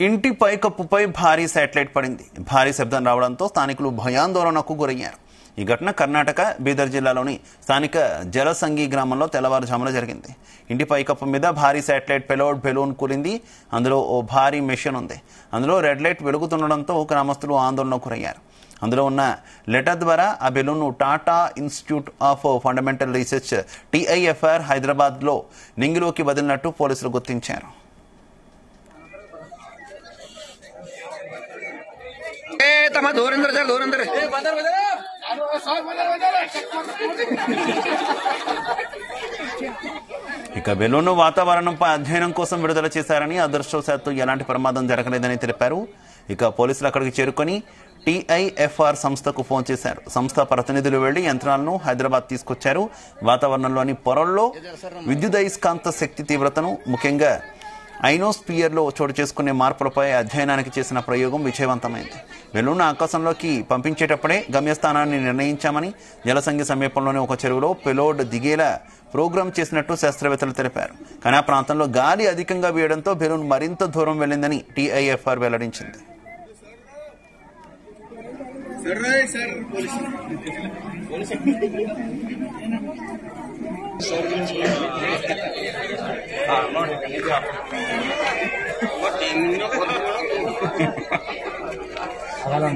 ఇంటి పైకప్పుపై భారీ శాటిలైట్ పడింది. భారీ శబ్దం రావడంతో స్థానికులు భయాందోళనకు గురయ్యారు. ఈ ఘటన కర్ణాటక బీదర్ జిల్లాలోని స్థానిక జలసంగి గ్రామంలో తెల్లవారుజామున జరిగింది. ఇంటి పైకప్పు మీద భారీ శాటిలైట్ పెలోడ్ బెలూన్ కూలింది. అందులో ఓ భారీ మెషిన్ ఉంది. అందులో రెడ్ లైట్ వెలుగుతుండడంతో గ్రామస్తులు ఆందోళనకు గురయ్యారు. అందులో ఉన్న లెటర్ ద్వారా ఆ బెలూన్ను Tata institute of fundamental research TIFR హైదరాబాద్లో నింగిలోకి వదిలినట్టు పోలీసులు గుర్తించారు. ఇక బెలూన్ను వాతావరణంపై అధ్యయనం కోసం విడుదల చేశారని, అదృష్టవశాత్తు ఎలాంటి ప్రమాదం జరగలేదని తెలిపారు. ఇక పోలీసులు అక్కడికి చేరుకొని TIFR సంస్థకు ఫోన్ చేశారు. సంస్థ ప్రతినిధులు వెళ్లి యంత్రాలను హైదరాబాద్ తీసుకొచ్చారు. వాతావరణంలోని పొరల్లో విద్యుదయస్కాంత శక్తి తీవ్రతను, ముఖ్యంగా ఐనోస్పియర్లో చోటు చేసుకునే మార్పులపై అధ్యయనానికి చేసిన ప్రయోగం విజయవంతమైంది. బెలూన్ను ఆకాశంలోకి పంపించేటప్పుడే గమ్యస్థానాన్ని నిర్ణయించామని, జలసంగి సమీపంలోని ఒక చెరువులో పెలోడ్ దిగేలా ప్రోగ్రాం చేసినట్టు శాస్త్రవేత్తలు తెలిపారు. కానీ ఆ ప్రాంతంలో గాలి అధికంగా వీయడంతో బెలూన్ మరింత దూరం వెళ్లిందని TIFR వెల్లడించింది. అలా